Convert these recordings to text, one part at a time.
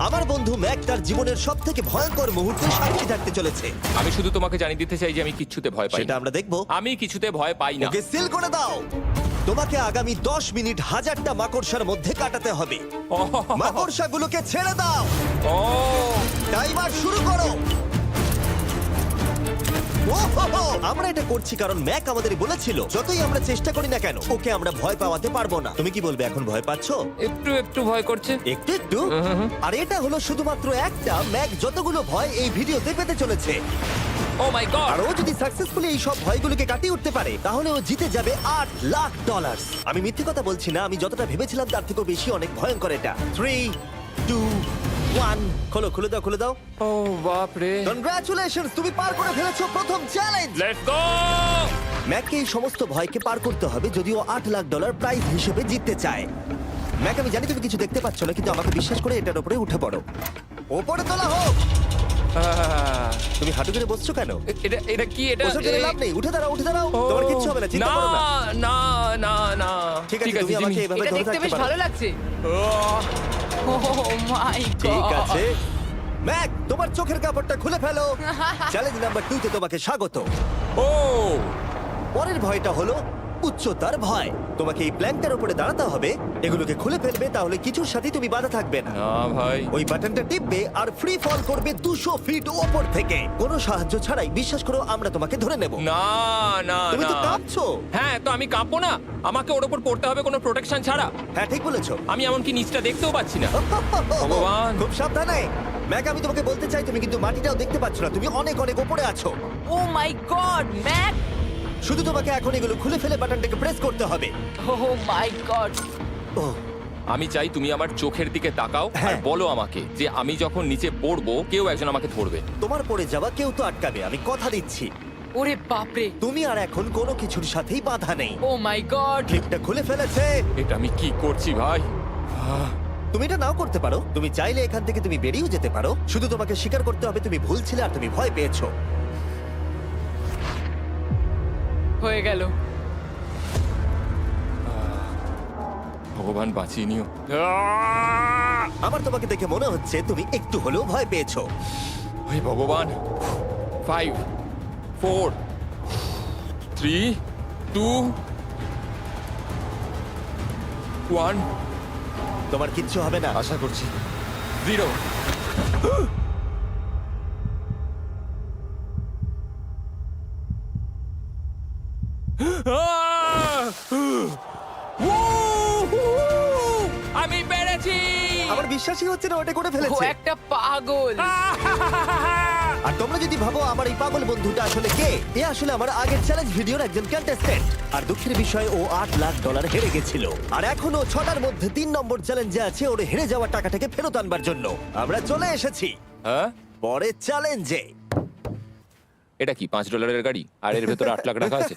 আমার বন্ধু ম্যাক তার জীবনের সব থেকে ভয়ঙ্কর মুহূর্তে সাক্ষী থাকতে চলেছে। আমি শুধু তোমাকে জানিয়ে দিতে চাই যে আমি কিচ্ছুতে ভয় পাই সেটা না। আমরা দেখবো। আমি কিছুতে ভয় পাই না। ওকে সিল করে দাও। তোমাকে আগামী 10 মিনিট 1000টা মাকড়সার মধ্যে কাটাতে হবে। মাকড়সাগুলোকে ছেড়ে দাও। ও টাইমার শুরু করো। ওহো! আমরা এটা করছি কারণ ম্যাক আমাদের বলেছিল যতই আমরা চেষ্টা করি না কেন ওকে আমরা ভয় পাওয়াতে পারবো না। তুমি কি বলবে, এখন ভয় পাচ্ছো? একটু একটু ভয় করছে। একটু একটু। আর এটা হলো শুধুমাত্র একটা। ম্যাক যতগুলো ভয় এই ভিডিওতে পেতে চলেছে, ও মাই গড। আর ও যদি সাকসেসফুলি এই সব ভয়গুলোকে কাটিয়ে উঠতে পারে তাহলে ও জিতে যাবে $8 লাখ। আমি মিথ্যে কথা বলছি না, আমি যতটা ভেবেছিলাম তার থেকেও বেশি অনেক ভয়ঙ্কর এটা। 3, 2, 1 খোলো, খুলে দাও, খুলে দাও। ও বাপ রে। কনগ্রাচুলেশনস, তুমি পার করে ফেলেছো প্রথম চ্যালেঞ্জ। Let's go. ম্যাককে এই সমস্ত ভয়কে পার করতে হবে যদিও $8 লাখ প্রাইজ হিসেবে জিততে চায়। ম্যাক, আমি জানি তুমি কিছু দেখতে পাচ্ছ না, কিন্তু আমাকে বিশ্বাস করে এটার উপরে উঠে পড়ো। ওপরে তোলা হোক। তুমি হাঁটু করে বসছো কেন? এটা এটা কি? এটা বসে গেলে লাভ নেই, উঠে দাঁড়াও, উঠে দাঁড়াও। ও, তোমার কিচ্ছু হবে না, চিন্তা না করো না। না না না। ঠিক আছে, তুমি আমাকে এভাবে এটা ধরে দেখতে থাকতে বেশ পারো। ভালো লাগছে। ও মাই গড। ঠিক আছে ম্যাক, তোমার চোখের কাপড়টা খুলে ফেলো। চ্যালেঞ্জ নাম্বার 2 তে তোমাকে স্বাগত। ও পরের ভয়টা হলো উচ্চতার ভয়। তোমাকে এই প্ল্যানটার উপরে দাঁড়াতে হবে, এগুলোকে খুলে ফেলবে, তাহলে কিছুর সাথে তুমি বাধা থাকবে না। না ভাই। ওই বাটনটা টিপবে আর ফ্রি ফল করবে 200 ফিট ওপর থেকে। কোনো সাহায্য ছাড়াই, বিশ্বাস করো আমরা তোমাকে ধরে নেব। না না তুমি তো না। কাঁপছো। হ্যাঁ, তো আমি কাঁপবো না? আমাকে ওর উপর পড়তে হবে কোনো প্রোটেকশন ছাড়া? হ্যাঁ, ঠিক বলেছো। আমি এমনকি নিচটা দেখতেও পাচ্ছি না। ভগবান। খুব সাবধানে ম্যাক, আমি তোমাকে বলতে চাই তুমি কিন্তু মাটিটাও দেখতে পাচ্ছ না, তুমি অনেক অনেক উপরে আছো। ও মাই গড, ম্যাক। শুধু তোমাকে এখন এগুলো খুলে ফেলে বাটনটাকে প্রেস করতে হবে। ও মাই গড। ও আমি চাই তুমি আমার চোখের দিকে তাকাও আর হ্যাঁ। বলো আমাকে যে আমি যখন নিচে পড়বো কেউ একজন আমাকে ধরবে। তোমার পড়ে যাওয়া কেউ তো আটকাবে, আমি কথা দিচ্ছি। ওরে বাপরে। তুমি আর এখন কোনো কিছুর সাথেই বাধা নেই। ও মাই গড। ক্লিপটা খুলে ফেলেছে। এটা আমি কি করছি ভাই? তুমি এটা নাও করতে পারো, তুমি চাইলে এখান থেকে তুমি বেরিয়েও যেতে পারো। শুধু তোমাকে স্বীকার করতে হবে তুমি ভুল ছিলে আর তুমি ভয় পেয়েছো। হয়ে গেল। ভগবান বাঁচিয়ে নিও। আমার তোমাকে দেখে মনে হচ্ছে তুমি একটু হলেও ভয় পেয়েছো। ওই ভগবান। 5 4 3 2 1 তোমার কিচ্ছু হবে না। আশা করছি 0। আমি পেরেছি। আমার বিশ্বাসই হচ্ছে না ওটা করে ও ফেলেছে। একটা পাগল। আর তোমরা যদি ভাবো আমার এই পাগল বন্ধুটা আসলে কে, এ আসলে আমার আগের চ্যালেঞ্জ ভিডিওর একজন কন্টেস্ট্যান্ট। আর দুঃখের বিষয় ও $8 লাখ হেরে গেছিল। আর এখনো 6টার মধ্যে 3 নম্বর চ্যালেঞ্জে আছে ওর হেরে যাওয়া টাকাটাকে ফেরত আনবার জন্য। আমরা চলে এসেছি হ্যাঁ, পরের চ্যালেঞ্জে। এটা কি $5 গাড়ি আর এর ভেতরে 8 লাখ টাকা আছে?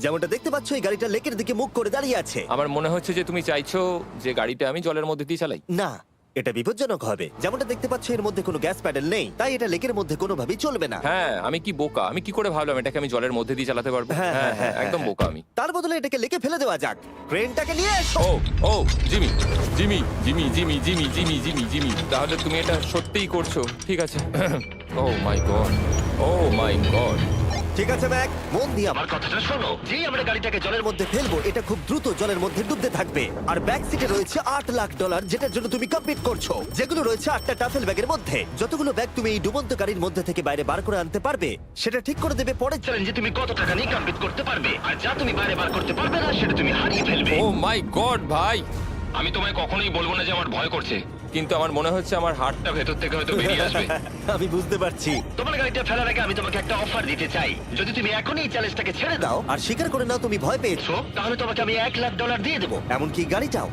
যেমনটা দেখতে পাচ্ছ এই গাড়িটা লেকের দিকে মুখ করে দাঁড়িয়ে আছে। আমার মনে হচ্ছে যে তুমি চাইছো যে গাড়িটা আমি জলের মধ্যে দিয়ে চালাই। না, এটা বিপজ্জনক হবে। যেমনটা দেখতে পাচ্ছ এর মধ্যে কোনো গ্যাস প্যাডেল নেই, তাই এটা লেকের মধ্যে কোনোভাবেই চলবে না। হ্যাঁ, আমি কি বোকা! আমি কি করে ভাবলাম এটাকে আমি জলের মধ্যে দিয়ে চালাতে পারবো? হ্যাঁ, হ্যাঁ হ্যাঁ, হ্যাঁ, একদম বোকা আমি। তার বদলে এটাকে লেকে ফেলে দেওয়া যাক। ক্রেনটাকে নিয়ে এসো। Oh oh Jimmy Jimmy Jimmy Jimmy Jimmy Jimmy Jimmy Jimmy তাহলে তুমি এটা সত্যিই করছো? ঠিক আছে। Oh my god, oh my god. ঠিক আছে ম্যাক, মন দিয়ে আমার কথাটা শোনো। যেই আমরা গাড়িটাকে জলের মধ্যে ফেলবো এটা খুব দ্রুত জলের মধ্যে ডুবতে থাকবে। আর ব্যাক সিটে রয়েছে $8 লাখ যেটার জন্য তুমি কমপ্লিট করছো, যেগুলো রয়েছে 8টা টাফেল ব্যাগের মধ্যে। যতগুলো ব্যাগ তুমি এই ডুবন্ত গাড়ির মধ্যে থেকে বাইরে বার করে আনতে পারবে সেটা ঠিক করে দেবে পরের চ্যালেঞ্জে তুমি কত টাকা নিয়ে কমপ্লিট করতে পারবে। আর যা তুমি বাইরে বার করতে পারবে না সেটা তুমি হারিয়ে ফেলবে। ও মাই গড ভাই, আমি তোমায় কখনোই বলবো না যে আমার ভয় করছে, কিন্তু আমার মনে হচ্ছে আমার হার্টটা ভেতর থেকে হয়তো বেরিয়ে আসবে। আমি বুঝতে পারছি। তোমার গাড়িটা ফেলার আগে আমি তোমাকে একটা অফার দিতে চাই। যদি তুমি এখনই এই চ্যালেঞ্জটাকে ছেড়ে দাও দাও আর স্বীকার করে নাও তুমি ভয় পেয়েছো, তাহলে তোমাকে আমি $1 লাখ দিয়ে দেবো। এমনকি গাড়িটাও।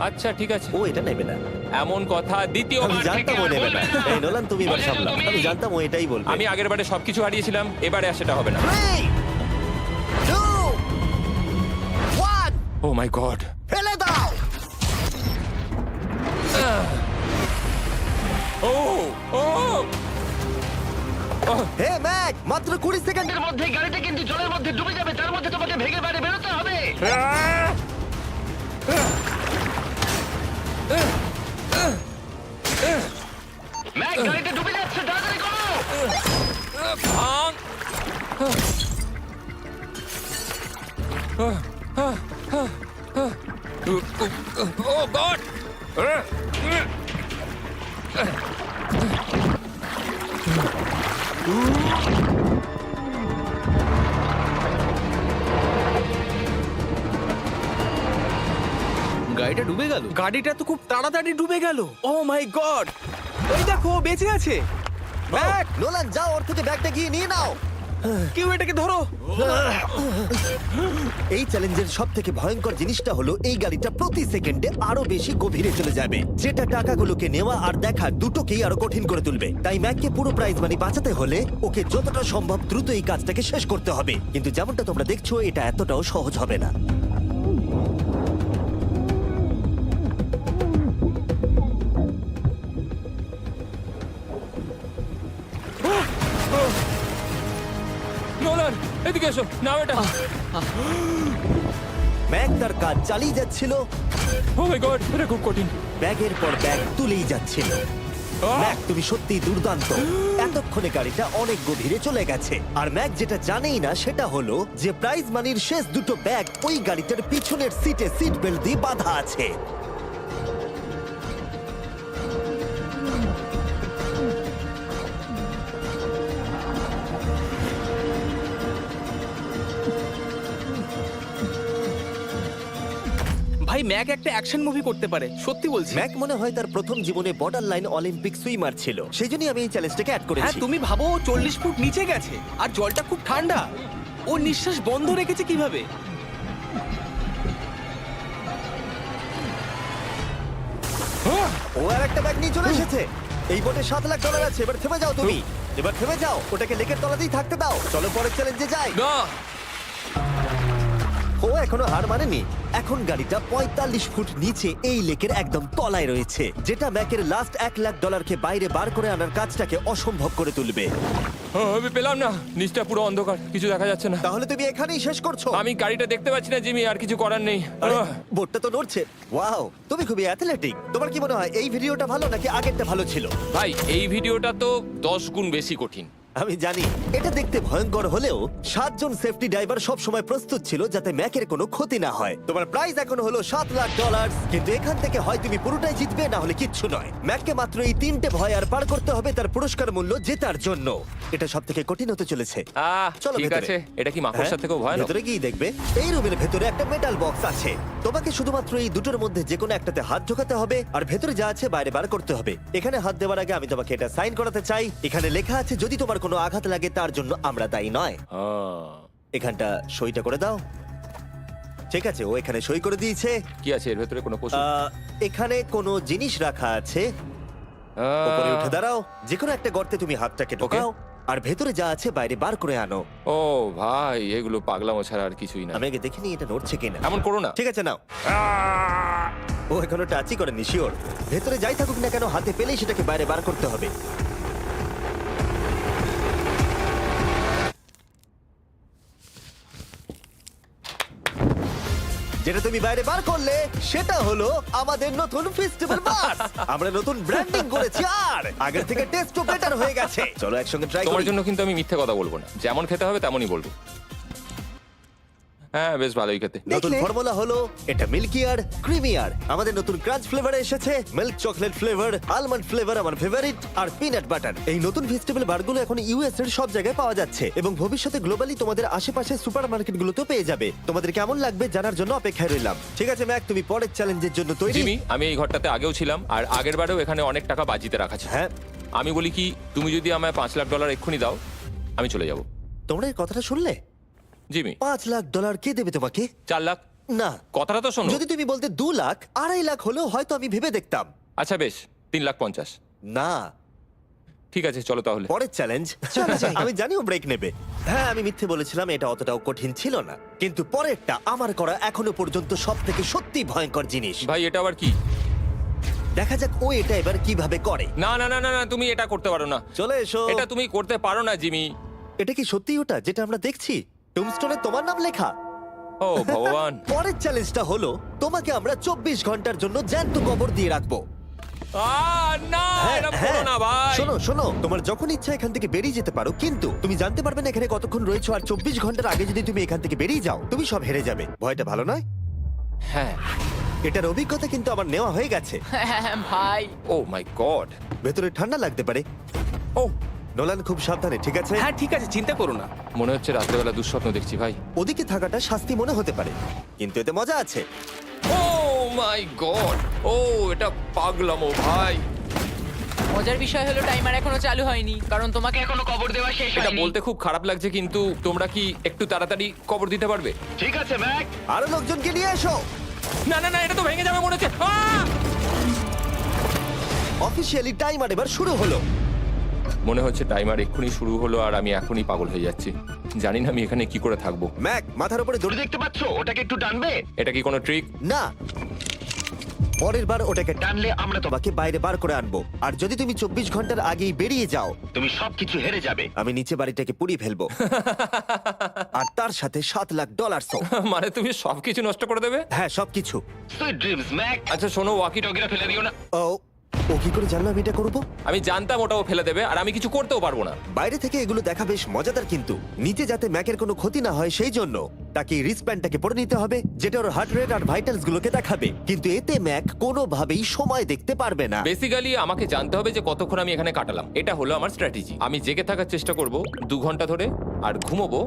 আচ্ছা ঠিক আছে, ও এটা নেবে না। এমন কথা আমি দ্বিতীয়বার থেকে জানতাম ও আর নেবে না। বলবে না। এই নোলান, তুমি এবার বলেছো সামলাও। তুমি। আমি জানতাম ও এটাই বলবে। আমি আগের বারে সবকিছু হারিয়েছিলাম, এবারে আর সেটা হবে না। 3, 2, 1 ও মাই গড। ফেলে দাও। ও ও হে ম্যাক, মাত্র 20 সেকেন্ডের এর মধ্যে গাড়িটা কিন্তু জলের মধ্যে ডুবে যাবে, তার মধ্যে তোমাকে ভেঙে বাইরে বেরোতে হবে। ও গড! গাড়িটা ডুবে গেল। গাড়িটা তো খুব তাড়াতাড়ি ডুবে গেল। ও মাই গড, ওই দেখো ও বেঁচে আছে। ব্যাগ, নোলান যাও, ওর থেকে ব্যাগটা গিয়ে নিয়ে নাও। কেউ এটাকে ধরো। এই চ্যালেঞ্জের সব থেকে ভয়ঙ্কর জিনিসটা হলো এই গাড়িটা প্রতি সেকেন্ডে আরো বেশি গভীরে চলে যাবে, যেটা টাকাগুলোকে নেওয়া আর দেখা দুটোকেই আরো কঠিন করে তুলবে। তাই ম্যাককে পুরো প্রাইজ মানি বাঁচাতে হলে ওকে যতটা সম্ভব দ্রুত এই কাজটাকে শেষ করতে হবে। কিন্তু যেমনটা তোমরা দেখছো, এটা এতটাও সহজ হবে না। নোলান, এদিকে এসো, নাও এটা। ম্যাক তার কাজ চালিয়ে যাচ্ছিল, ও মাই গড, এটা খুব কঠিন। ব্যাগের পর ব্যাগ তুলেই যাচ্ছিল। ম্যাক, তুমি সত্যিই দুর্দান্ত। এতক্ষণে গাড়িটা অনেক গভীরে চলে গেছে। আর ম্যাক যেটা জানেই না সেটা হলো যে প্রাইজ মানির শেষ দুটো ব্যাগ ওই গাড়িটার পিছনের সিটে সিট বেল্ট দিয়ে বাঁধা আছে। ভাই ম্যাক একটা অ্যাকশন মুভি করতে পারে, সত্যি বলছি। ম্যাক মনে হয় তার প্রথম জীবনে বর্ডার লাইন অলিম্পিক সুইমার ছিল, সেই জন্যই আমি এই চ্যালেঞ্জটাকে অ্যাড হ্যাঁ, করেছি। তুমি ভাবো ও 40 ফুট নিচে গেছে আর জলটা খুব ঠান্ডা। ও নিঃশ্বাস বন্ধ রেখেছে কিভাবে? ও আর একটা ব্যাগ নিয়ে চলে এসেছে। এই বোটে $7,00,000 আছে। এবার থেমে যাও তুমি, এবার থেমে যাও, ওটাকে লেকের তলাতেই থাকতে দাও। চলো পরের চ্যালেঞ্জে যাই। না, ও এখনো হার মানেনি। এখন গাড়িটা 45 ফুট নিচে এই লেকের একদম তলায় রয়েছে, যেটা ম্যাকের লাস্ট $1,00,000কে বাইরে বার করে আনার কাজটাকে অসম্ভব করে তুলবে। আমি পেলাম না, নিচটা পুরো অন্ধকার, কিছু দেখা যাচ্ছে না। তাহলে তুমি এখানেই শেষ করছো? আমি গাড়িটা দেখতে পাচ্ছি না জিমি, আর কিছু করার নেই। আরে, বোটটা তো নড়ছে। ওয়াও, তুমি খুবই অ্যাথলেটিক। তোমার কি মনে হয় এই ভিডিওটা ভালো নাকি আগেরটা ভালো ছিল? ভাই, এই ভিডিওটা তো 10 গুণ বেশি কঠিন। আমি জানি এটা দেখতে ভয়ঙ্কর হলেও 7 জন সেফটি ড্রাইভার সব সময় প্রস্তুত ছিল যাতে ম্যাকের কোনো ক্ষতি না হয়। তোমার প্রাইস এখন হলো $7,00,000, কিন্তু এখান থেকে হয় তুমি পুরোটাই জিতবে, না হলে কিচ্ছু নয়। ম্যাককে মাত্র এই 3টে ভয় আর পার করতে হবে তার পুরস্কার মূল্য জেতার জন্য। এটা সব থেকে কঠিন হতে চলেছে। চলো ঠিক ভেতরে। আছে, এটা কি মাকড়সার হ্যাঁ, থেকেও ভয়ানক? ভেতরে গিয়ে দেখবে এই রুমের ভেতরে একটা মেটাল বক্স আছে। তোমাকে শুধুমাত্র এই দুটোর মধ্যে যে কোনো একটাতে হাত ঢোকাতে হবে আর ভেতরে যা আছে বাইরে বার করতে হবে। এখানে হাত দেওয়ার আগে আমি তোমাকে এটা সাইন করাতে চাই। এখানে লেখা আছে যদি তোমার কোনো আঘাত লাগে তার জন্য আমরা দায়ী নয়। এখানটা সইটা করে দাও। ঠিক আছে, ও এখানে সই করে দিয়েছে। কি আছে এর ভেতরে? কোনো পশু? এখানে কোনো জিনিস রাখা আছে। উপরে উঠে দাঁড়াও, যে কোনো একটা গর্তে তুমি হাতটাকে ঢোকাও আর ভেতরে যা আছে বাইরে বার করে আনো। ও ভাই, এগুলো পাগলামো ছাড়া আর কিছুই না। আমি আগে দেখে নিই এটা নড়ছে কিনা। এমন করো না। ঠিক আছে, নাও। ও এখনো টাচই করেনি, শিওর। ভেতরে যাই থাকুক না কেন, হাতে পেলেই সেটাকে বাইরে বার করতে হবে। যেটা তুমি বাইরে বার করলে সেটা হলো আমাদের নতুন ফেস্টিভ্যাল বাস। আমরা নতুন ব্র্যান্ডিং করেছি আর আগের থেকে টেস্টও বেটার হয়ে গেছে। চলো একসঙ্গে ট্রাই তোমার করি। জন্য কিন্তু আমি মিথ্যে কথা বলবো না, যেমন খেতে হবে তেমনই বলবো। হ্যাঁ, বেশ ভালোই খেতে। নতুন দেখলে? ফর্মুলা হলো এটা মিল্কিয়ার ক্রিমিয়ার। আমাদের নতুন ক্রাঞ্চ ফ্লেভার এসেছে, milk chocolate flavour, almond flavour আমার ফেভারিট, আর পিনাট বাটার। এই নতুন ভেজিটেবল বারগুলো এখন ইউএস এর সব জায়গায় পাওয়া যাচ্ছে এবং ভবিষ্যতে গ্লোবালি তোমাদের আশেপাশে সুপারমার্কেটগুলোতেও পেয়ে যাবে। তোমাদের কেমন লাগবে জানার জন্য অপেক্ষায় রইলাম। ঠিক আছে ম্যাক, তুমি পরের চ্যালেঞ্জের জন্য তৈরি? জিমি, আমি এই ঘরটাতে আগেও ছিলাম আর আগের বারেও এখানে অনেক টাকা বাজিতে রাখা ছিল। হ্যাঁ, আমি বলি কি, তুমি যদি আমায় $5,00,000 এক্ষুনি দাও, আমি চলে যাব। তোমরা এই কথাটা শুনলে? জিমি, $5,00,000 কে দেবে তোমাকে? 4 লাখ। না, কথাটা তো শোনো। যদি তুমি বলতে 2 লাখ, 2.5 লাখ হলেও হয়তো আমি ভেবে দেখতাম। আচ্ছা বেশ, 3,50,000। না, ঠিক আছে, চলো তাহলে। পরের চ্যালেঞ্জ। আমি জানিও ব্রেক নেবে। হ্যাঁ, আমি মিথ্যে বলেছিলাম, এটা অতটাও কঠিন ছিল না। কিন্তু পরেরটা আমার করা এখনো পর্যন্ত সব থেকে সত্যি ভয়ঙ্কর জিনিস। ভাই, এটা আবার কি? দেখা যাক ও এটা এবার কিভাবে করে। না না না না না, তুমি এটা করতে পারো না। চলে এসো। এটা তুমি করতে পারো না জিমি। এটা কি সত্যি ওটা যেটা আমরা দেখছি? টুমস্টোনে তোমার নাম লেখা। ও ভগবান। পরের চ্যালেঞ্জটা হলো তোমাকে আমরা 24 ঘন্টার জন্য জ্যান্ত কবর দিয়ে রাখবো। না হ্যাঁ, এটা হ্যাঁ। করো না ভাই। শোনো শোনো, তোমার যখন ইচ্ছা এখান থেকে বেরিয়ে যেতে পারো, কিন্তু তুমি জানতে পারবে না এখানে কতক্ষণ রয়েছো। আর 24 ঘন্টার আগে যদি তুমি এখান থেকে বেরিয়ে যাও, তুমি সব হেরে যাবে। ভয়টা ভালো নয়? হ্যাঁ। এটার অভিজ্ঞতা কিন্তু আমার নেওয়া হয়ে গেছে। ভাই ও মাই গড। ভেতরে ঠান্ডা লাগতে পারে। ও নোলান, খুব সাবধানে, ঠিক আছে? হ্যাঁ ঠিক আছে, চিন্তা করো না। মনে হচ্ছে রাত্রেবেলা দুঃস্বপ্ন দেখছি ভাই। ওদিকে থাকাটা শাস্তি মনে হতে পারে, কিন্তু এতে মজা আছে। Oh my god. ও এটা পাগলামো ভাই। মজার বিষয় হলো টাইমার এখনো চালু হয়নি কারণ তোমাকে এখনো কবর দেওয়া শেষ এটা হয়নি। বলতে খুব খারাপ লাগছে, কিন্তু তোমরা কি একটু তাড়াতাড়ি কবর দিতে পারবে? ঠিক আছে ম্যাক। আরো লোকজনকে নিয়ে এসো। না না না, এটা তো ভেঙে যাবে মনে হচ্ছে। অফিসিয়ালি টাইমার এবার শুরু হলো। মনে হচ্ছে টাইমার এক্ষুনি শুরু হলো আর আমি এখনই পাগল হয়ে যাচ্ছি। জানি না আমি এখানে কি করে থাকবো। ম্যাক, মাথার উপরে দড়ি দড়ি। দেখতে পাচ্ছ? ওটাকে একটু টানবে। এটা কি কোনো ট্রিক? না, পরের বার ওটাকে টানলে আমরা তো তোমাকে বাইরে বার করে আনবো। আর যদি তুমি 24 ঘন্টার আগেই বেরিয়ে যাও, তুমি সবকিছু হেরে যাবে। আমি নিচে বাড়িটাকে পুড়িয়ে ফেলবো। আর তার সাথে $7,00,000। মানে তুমি সবকিছু নষ্ট করে দেবে? হ্যাঁ, সবকিছু। Sweet dreams Mac. আচ্ছা শোনো, ওয়াকি টগিরা ফেলে দিও না। ও কি করে জানলো আমি এটা করবো? আমি জানতাম ওটাও ফেলে দেবে আর আমি কিছু করতেও পারবো না। বাইরে থেকে এগুলো দেখা বেশ মজাদার, কিন্তু নিচে যাতে ম্যাকের কোনো ক্ষতি না হয় সেই জন্য তাকে রিস্টব্যান্ডটাকে পরে নিতে হবে, যেটা ওর হার্ট রেট আর ভাইটালস গুলোকে দেখাবে। কিন্তু এতে ম্যাক কোনোভাবেই সময় দেখতে পারবে না। বেসিক্যালি আমাকে জানতে হবে যে কতক্ষণ আমি এখানে কাটালাম। এটা হলো আমার স্ট্র্যাটেজি। আমি জেগে থাকার চেষ্টা করব 2 ঘন্টা ধরে আর ঘুমোবো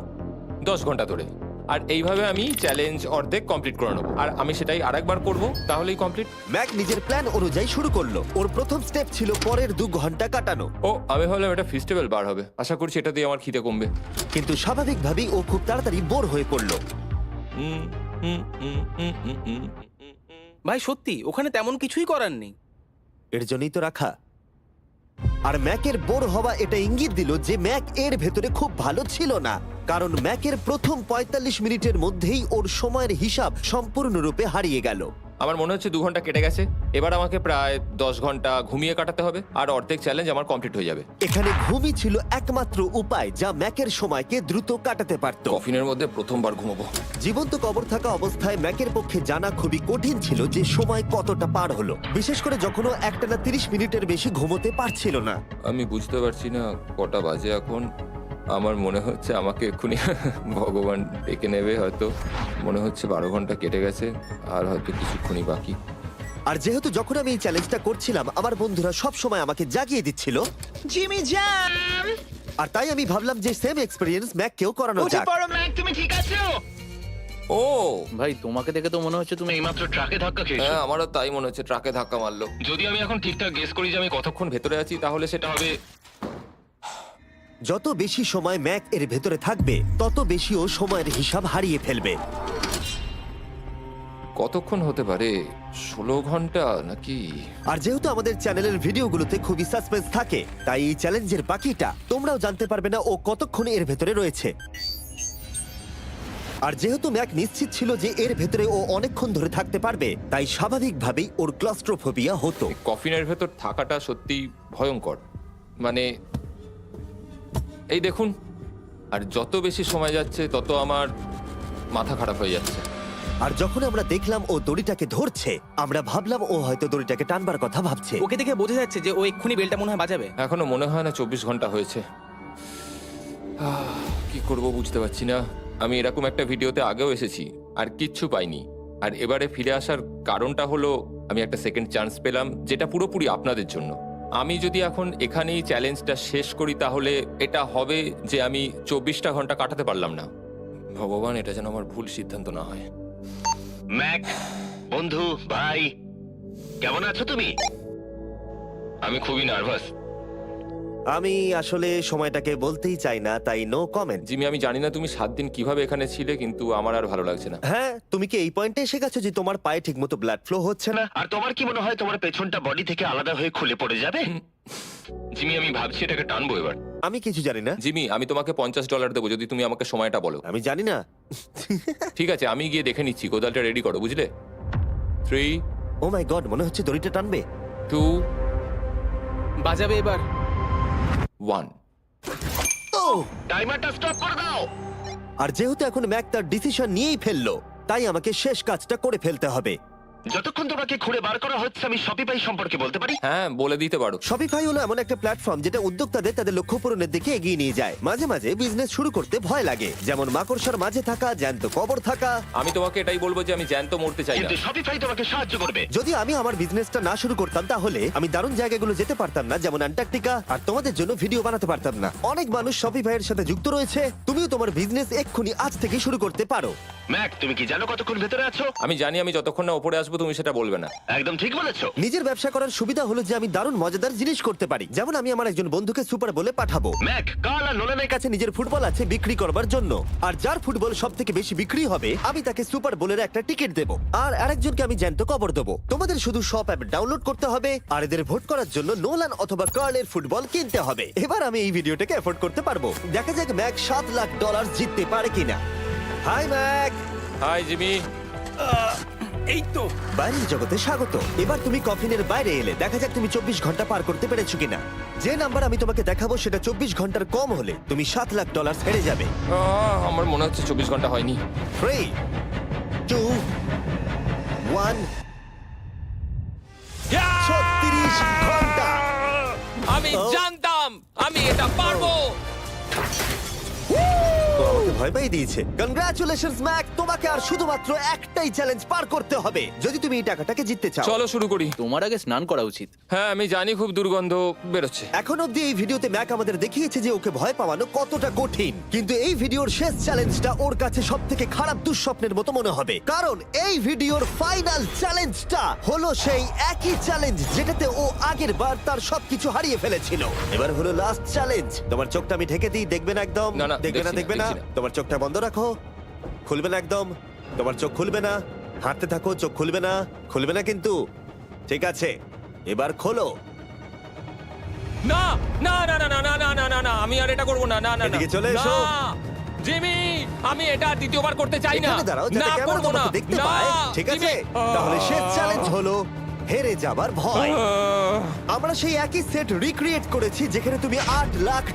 10 ঘন্টা ধরে। আর এইভাবে আমি চ্যালেঞ্জ অর্ধেক কমপ্লিট করে নেবো। আর আমি সেটাই আরেকবার করব, তাহলেই কমপ্লিট। ম্যাক নিজের প্ল্যান অনুযায়ী শুরু করলো। ওর প্রথম স্টেপ ছিল পরের 2 ঘন্টা কাটানো। ও আমি ভাবলাম এটা ফেস্টিভ্যাল বার হবে। আশা করছি এটা দিয়ে আমার খিদে কমবে। কিন্তু স্বাভাবিকভাবেই ও খুব তাড়াতাড়ি বোর হয়ে পড়লো। হুম, হুম, হুম, হুম, হুম, হুম, হুম। ভাই সত্যি ওখানে তেমন কিছুই করার নেই। এর জন্যই তো রাখা। আর ম্যাকের বোর হওয়া এটা ইঙ্গিত দিল যে ম্যাক এর ভেতরে খুব ভালো ছিল না, কারণ ম্যাকের প্রথম 45 মিনিটের মধ্যেই ওর সময়ের হিসাব সম্পূর্ণরূপে হারিয়ে গেল। আমার মনে হচ্ছে 2 ঘন্টা কেটে গেছে। এবার আমাকে প্রায় 10 ঘন্টা ঘুমিয়ে কাটাতে হবে আর অর্ধেক চ্যালেঞ্জ আমার কমপ্লিট হয়ে যাবে। এখানে ঘুমই ছিল একমাত্র উপায় যা ম্যাকের সময়কে দ্রুত কাটাতে পারত। কফিনের মধ্যে প্রথমবার ঘুমাবো। জীবন্ত কবর থাকা অবস্থায় ম্যাকের পক্ষে জানা খুবই কঠিন ছিল যে সময় কতটা পার হলো, বিশেষ করে যখন ও একটানা 30 মিনিটের বেশি ঘুমোতে পারছিল না। আমি বুঝতে পারছি না কটা বাজে এখন। আমার মনে হচ্ছে আমাকে এক্ষুনি ভগবান ডেকে নেবে হয়তো। মনে হচ্ছে 12 ঘন্টা কেটে গেছে আর হয়তো কিছুক্ষণই বাকি। আর যেহেতু যখন আমি এই চ্যালেঞ্জটা করছিলাম আমার বন্ধুরা সব সময় আমাকে জাগিয়ে দিচ্ছিল, জিমি জ্যাম, আর তাই আমি ভাবলাম যে সেম এক্সপেরিয়েন্স ম্যাককেও করানো উঠে যাক। পড়ো ম্যাক, তুমি ঠিক আছো? ও ভাই তোমাকে দেখে তো মনে হচ্ছে তুমি এইমাত্র ট্রাকে ধাক্কা খেয়েছো। হ্যাঁ, আমারও তাই মনে হচ্ছে। ট্রাকে ধাক্কা মারলো। যদি আমি এখন ঠিকঠাক গেস করি যে আমি কতক্ষণ ভেতরে আছি তাহলে সেটা হবে। যত বেশি সময় ম্যাক এর ভেতরে থাকবে তত বেশি ও সময়ের হিসাব হারিয়ে ফেলবে। কতক্ষণ হতে পারে? 16 ঘন্টা নাকি? আর যেহেতু আমাদের চ্যানেলের ভিডিওগুলোতে খুবই সাসপেন্স থাকে, তাই এই চ্যালেঞ্জের বাকিটা তোমরাও জানতে পারবে না ও কতক্ষণ এর ভেতরে রয়েছে। আর যেহেতু ম্যাক নিশ্চিত ছিল যে এর ভেতরে ও অনেকক্ষণ ধরে থাকতে পারবে, তাই স্বাভাবিকভাবেই ওর ক্লস্ট্রোফোবিয়া হতো। কফিনের ভেতর থাকাটা সত্যি ভয়ঙ্কর। মানে এই দেখুন, আর যত বেশি সময় যাচ্ছে তত আমার মাথা খারাপ হয়ে যাচ্ছে। আর যখন আমরা দেখলাম ও দড়িটাকে ধরছে, আমরা ভাবলাম ও হয়তো দড়িটাকে টানবার কথা ভাবছে। ওকে দেখে বোঝা যাচ্ছে যে ও এক্ষুনি বেলটা মনে হয় বাজাবে। এখনো মনে হয় না 24 ঘন্টা হয়েছে। কি করব বুঝতে পারছি না। আমি এরকম একটা ভিডিওতে আগেও এসেছি আর কিচ্ছু পাইনি। আর এবারে ফিরে আসার কারণটা হলো আমি একটা সেকেন্ড চান্স পেলাম, যেটা পুরোপুরি আপনাদের জন্য। আমি যদি এখন এখানেই চ্যালেঞ্জটা শেষ করি তাহলে এটা হবে যে আমি 24টা ঘন্টা কাটাতে পারলাম না। ভগবান, এটা যেন আমার ভুল সিদ্ধান্ত না হয়। ম্যাক, বন্ধু, ভাই, কেমন আছো তুমি? আমি খুবই নার্ভাস। আমি আসলে সময়টাকে বলতেই চাই না, তাই নো কমেন্ট। জিমি, আমি জানি না তুমি 7 দিন কিভাবে এখানে ছিলে, কিন্তু আমার আর ভালো লাগছে না। হ্যাঁ, তুমি কি এই পয়েন্টে এসে গেছো যে তোমার পায়ে ঠিকমতো ব্লাড ফ্লো হচ্ছে না? আর তোমার কি মনে হয় তোমার পেছনটা বডি থেকে আলাদা হয়ে খুলে পড়ে যাবে? জিমি, আমি ভাবছি এটাকে টানবো এবার। আমি কিছু জানি না। জিমি, আমি তোমাকে $50 দেবো যদি তুমি আমাকে সময়টা বলো। আমি জানি না। ঠিক আছে, আমি গিয়ে দেখে নিচ্ছি। কোদালটা রেডি করো, বুঝলে? 3, ও মাই গড, মনে হচ্ছে দড়িটা টানবে। 2, বাজাবে এবার। 1। ও! টাইমারটা স্টপ করে দাও। আর যেহেতু এখন ম্যাক তার ডিসিশন নিয়েই ফেললো, তাই আমাকে শেষ কাজটা করে ফেলতে হবে। যতক্ষণ তোমাকে খুঁড়ে বার করা হচ্ছে আমি শপিফাই সম্পর্কে বলতে পারি। হ্যাঁ, বলে দিতে পারো। শপিফাই হলো এমন একটা প্ল্যাটফর্ম যেটা উদ্যোক্তাদের তাদের লক্ষ্য পূরণের দিকে এগিয়ে নিয়ে যায়। মাঝে মাঝে বিজনেস শুরু করতে ভয় লাগে, যেমন মাকড়সার মাঝে থাকা, জ্যান্ত কবর থাকা। আমি তোমাকে এটাই বলবো যে আমি জ্যান্ত মরতে চাই না। কিন্তু শপিফাই তোমাকে সাহায্য করবে। যদি আমি আমার বিজনেসটা না শুরু করতাম তাহলে আমি দারুণ জায়গাগুলো যেতে পারতাম না, যেমন অ্যান্টার্কটিকা, আর তোমাদের জন্য ভিডিও বানাতে পারতাম না। অনেক মানুষ শপিফাইয়ের সাথে যুক্ত রয়েছে। তুমিও তোমার বিজনেস এক্ষুনি আজ থেকে শুরু করতে পারো। ম্যাক, তুমি কি জানো কতক্ষণ ভেতরে আছো? আমি জানি, আমি যতক্ষণ না উপরে আসবো তুমি সেটা বলবে না। একদম ঠিক বলেছো। নিজের ব্যবসা করার সুবিধা হলো যে আমি দারুণ মজাদার জিনিস করতে পারি, যেমন আমি আমার একজন বন্ধুকে সুপার বলে পাঠাবো। ম্যাক, কাল আর নোলানের কাছে নিজের ফুটবল আছে বিক্রি করবার জন্য, আর যার ফুটবল সব থেকে বেশি বিক্রি হবে আমি তাকে সুপার বোলের একটা টিকিট দেবো, আর আরেকজনকে আমি জ্যান্ত কবর দেবো। তোমাদের শুধু শপ অ্যাপ ডাউনলোড করতে হবে আর এদের ভোট করার জন্য নোলান অথবা কার্লের ফুটবল কিনতে হবে। এবার আমি এই ভিডিওটাকে এফোর্ড করতে পারবো। দেখা যাক ম্যাক $7 লাখ জিততে পারে কিনা। Hi Mac. Hi Jimmy. এই তো। বাইরের জগতে স্বাগত। এবার তুমি কফিনের বাইরে এলে, দেখা যাক তুমি 24 ঘন্টা পার করতে পেরেছো কিনা। যে নাম্বার আমি তোমাকে দেখাবো সেটা 24 ঘন্টার কম হলে তুমি $7 লাখ হেরে যাবে। আমার মনে হচ্ছে 24 ঘন্টা হয়নি। 3, 2, 1। 36 ঘন্টা। আমি জানতাম আমি এটা পারবো। ও আমাকে ভয় পাইয়ে দিয়েছে। কনগ্রাচুলেশনস ম্যাক, তোমাকে আর শুধুমাত্র একটাই চ্যালেঞ্জ পার করতে হবে যদি তুমি এই টাকাটাকে জিততে চাও। চলো শুরু করি। তোমার আগে স্নান করা উচিত। হ্যাঁ, আমি জানি খুব দুর্গন্ধ বেরোচ্ছে। এখন অব্দি এই ভিডিওতে ম্যাক আমাদের দেখিয়েছে যে ওকে ভয় পাওয়ানো কতটা কঠিন, কিন্তু এই ভিডিওর শেষ চ্যালেঞ্জটা ওর কাছে সবথেকে খারাপ দুঃস্বপ্নের মতো মনে হবে, কারণ এই ভিডিওর ফাইনাল চ্যালেঞ্জটা হলো সেই একই চ্যালেঞ্জ যেটাতে ও আগের বার তার সবকিছু হারিয়ে ফেলেছিল। এবার হলো লাস্ট চ্যালেঞ্জ। তোমার চোখটা আমি ঢেকে দিই, দেখবে না একদম? না, না, দেখবে না, দেখছি না, দেখবে না। দেখছি না। তোমার চোখটা বন্ধ রাখো, খুলবে না একদম। তোমার চোখ খুলবে না, হাঁটতে থাকো, চোখ খুলবে না, খুলবে না কিন্তু। ঠিক আছে, এবার খোলো। না না না না না না না না না না, আমি আর এটা করব না। না না না। এদিকে চলে এসো। না, জিমি, আমি এটা আর দ্বিতীয়বার করতে চাই না। এখানে দাঁড়াও যাতে না, ক্যামেরা করবো না। তোমাকে দেখতে না, পায়। ঠিক আছে, জিমি। তাহলে শেষ চ্যালেঞ্জ হলো হেরে যাবার ভয়। আমরা সেই একই সেট রিক্রিয়েট করেছি যেখানে তুমি $8 লাখ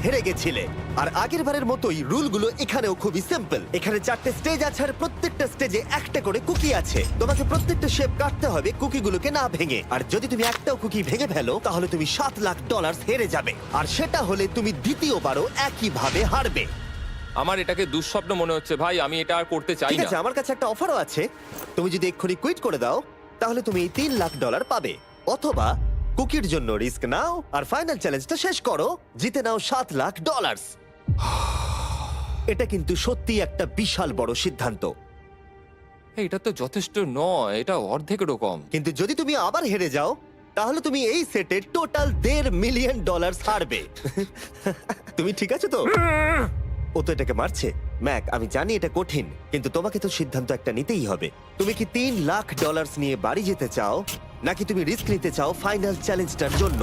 হেরে গেছিলে। আর আগের বারের মতোই রুলগুলো এখানেও খুবই সিম্পল। এখানে 4টে স্টেজ আছে আর প্রত্যেকটা স্টেজে একটা করে কুকি আছে। তোমাকে প্রত্যেকটা শেপ কাটতে হবে কুকিগুলোকে না ভেঙে, আর যদি তুমি একটাও কুকি ভেঙে ফেলো তাহলে তুমি $7 লাখ হেরে যাবে, আর সেটা হলে তুমি দ্বিতীয়বারও একইভাবে হারবে। আমার এটাকে দুঃস্বপ্ন মনে হচ্ছে ভাই, আমি এটা আর করতে চাই ঠিক না। আছে, আমার কাছে একটা অফারও আছে। তুমি যদি এক্ষুনি কুইট করে দাও তাহলে তুমি এই $3 লাখ পাবে, অথবা কুকির জন্য রিস্ক নাও আর ফাইনাল চ্যালেঞ্জটা শেষ করো, জিতে নাও $7 লাখ। এটা কিন্তু সত্যি একটা বিশাল বড় সিদ্ধান্ত, এটা তো যথেষ্ট নয়, এটা অর্ধেকেরও কম। কিন্তু যদি তুমি আবার হেরে যাও তাহলে তুমি এই সেটে টোটাল $1.5 মিলিয়ন হারবে। তুমি ঠিক আছে তো? ও তো এটাকে মারছে। ম্যাক, আমি জানি এটা কঠিন, কিন্তু তোমাকে তো সিদ্ধান্ত একটা নিতেই হবে। তুমি কি $3 লাখ নিয়ে বাড়ি যেতে চাও, নাকি তুমি রিস্ক নিতে চাও ফাইনাল চ্যালেঞ্জটার জন্য?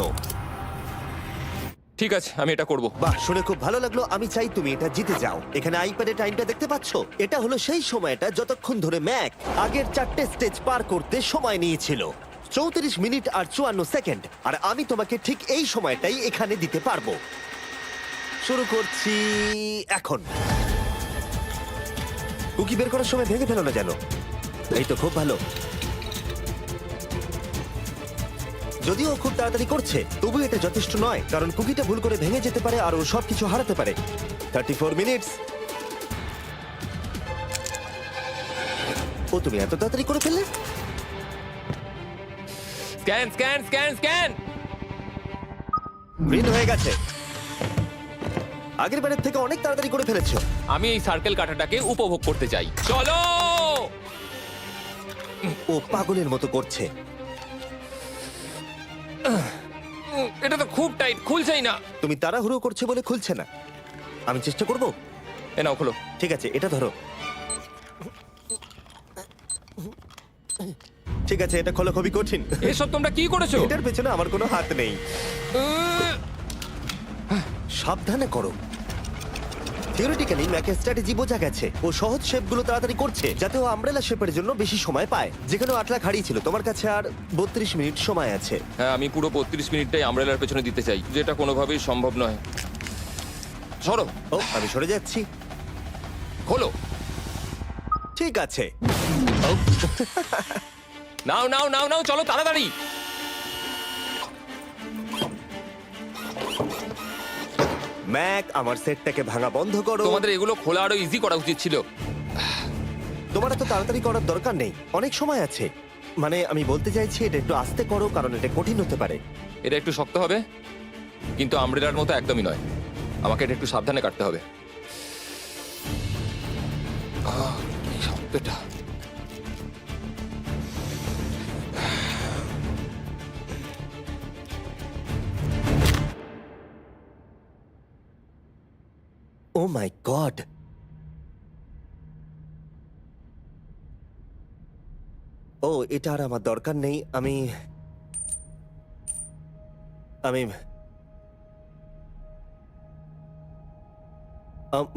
ঠিক আছে, আমি এটা করব। বাহ, শুনে খুব ভালো লাগলো। আমি চাই তুমি এটা জিতে যাও। এখানে আইপ্যাডে টাইমটা দেখতে পাচ্ছো? এটা হলো সেই সময়টা যতক্ষণ ধরে ম্যাক আগের 4টে স্টেজ পার করতে সময় নিয়েছিল। 34 মিনিট আর 54 সেকেন্ড। আর আমি তোমাকে ঠিক এই সময়টাই এখানে দিতে পারবো। শুরু করছি এখন। কুকি বের করার সময় ভেঙে ফেলো না যেন। এই তো, খুব ভালো। যদিও ও খুব তাড়াতাড়ি করছে, তবু এটা যথেষ্ট নয়, কারণ কুকিটা ভুল করে ভেঙে যেতে পারে আর ও সবকিছু হারাতে পারে। 34 মিনিটস। ও, তুমি এত তাড়াতাড়ি করে ফেললে? Scan scan scan scan. Green হয়ে গেছে। আগের বারের থেকে অনেক তাড়াতাড়ি করে ফেলেছো। আমি এই সার্কেল কাটাটাকে উপভোগ করতে চাই। চলো। ও পাগলের মতো করছে। এটা তো খুব টাইট, খুলছেই না। তুমি তাড়াহুড়ো করছে বলে খুলছে না। আমি চেষ্টা করব। এ নাও, খোলো। ঠিক আছে, এটা ধরো। ঠিক আছে, এটা খোলা খুবই কঠিন। এসব তোমরা কি করেছো? এটার পেছনে আমার কোনো হাত নেই। সাবধানে করো। থিওরিটিক্যালি ম্যাকের স্ট্র্যাটেজি বোঝা গেছে। ও সহজ শেপগুলো তাড়াতাড়ি করছে যাতে ও আমব্রেলা শেপের জন্য বেশি সময় পায়। যেখানে 8 লাখ হারিয়েছিল, তোমার কাছে আর 32 মিনিট সময় আছে। হ্যাঁ, আমি পুরো 32 মিনিটটাই আমব্রেলার পেছনে দিতে চাই, যেটা কোনোভাবেই সম্ভব নয়। সরো। ও, আমি সরে যাচ্ছি। খোলো। ঠিক আছে। ও, নাও নাও নাও নাও, চলো তাড়াতাড়ি। ম্যাক, আমার সেটটাকে ভাঙা বন্ধ করো। তোমাদের এগুলো খোলা আরো ইজি করা উচিত ছিল। তোমার এত তাড়াতাড়ি করার দরকার নেই, অনেক সময় আছে। মানে আমি বলতে চাইছি এটা একটু আস্তে করো, কারণ এটা কঠিন হতে পারে। এটা একটু শক্ত হবে, কিন্তু আমব্রেলার মতো একদমই নয়। আমাকে এটা একটু সাবধানে কাটতে হবে। কি শক্ত এটা। ও মাই গড, ও এটা আর আমার দরকার নেই। আমি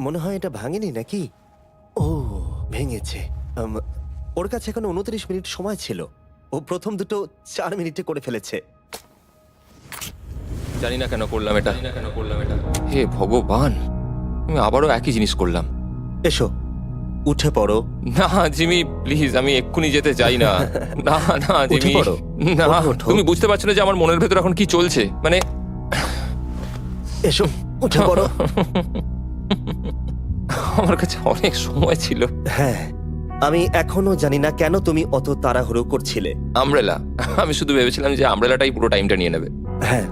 মনে হয় এটা ভাঙেনি নাকি? ও ভেঙেছে। ওর কাছে এখন 29 মিনিট সময় ছিল। ও প্রথম দুটো 4 মিনিটে করে ফেলেছে। জানি না কেন করলাম এটা। হে ভগবান, আমি আবারও একই জিনিস করলাম। এসো, উঠে পড়ো। না জিমি প্লিজ, আমি এক্ষুনি যেতে চাই না। না না উঠে জিমি, পড়ো। না। ওঠো। তুমি বুঝতে পারছো না যে আমার মনের ভেতর এখন কি চলছে? মানে এসো, উঠে পড়ো। আমার কাছে অনেক সময় ছিল। হ্যাঁ, আমি এখনো জানি না কেন তুমি অত তাড়াহুড়ো করছিলে। আমব্রেলা, আমি শুধু ভেবেছিলাম যে আমব্রেলাটাই পুরো টাইমটা নিয়ে নেবে। হ্যাঁ,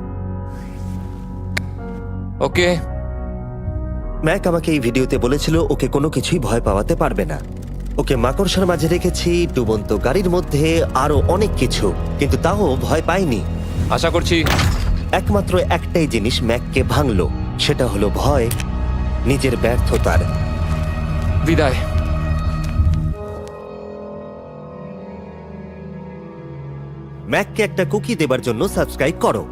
ওকে। ম্যাক আমাকে এই ভিডিওতে বলেছিল ওকে কোনো কিছুই ভয় পাওয়াতে পারবে না। ওকে মাকড়সার মাঝে রেখেছি, ডুবন্ত গাড়ির মধ্যে, আরো অনেক কিছু, কিন্তু তাও ভয় পায়নি। আশা করছি একমাত্র একটাই জিনিস ম্যাককে ভাঙলো, সেটা হলো ভয়, নিজের ব্যর্থতার। বিদায়। ম্যাককে একটা কুকি দেবার জন্য সাবস্ক্রাইব করো।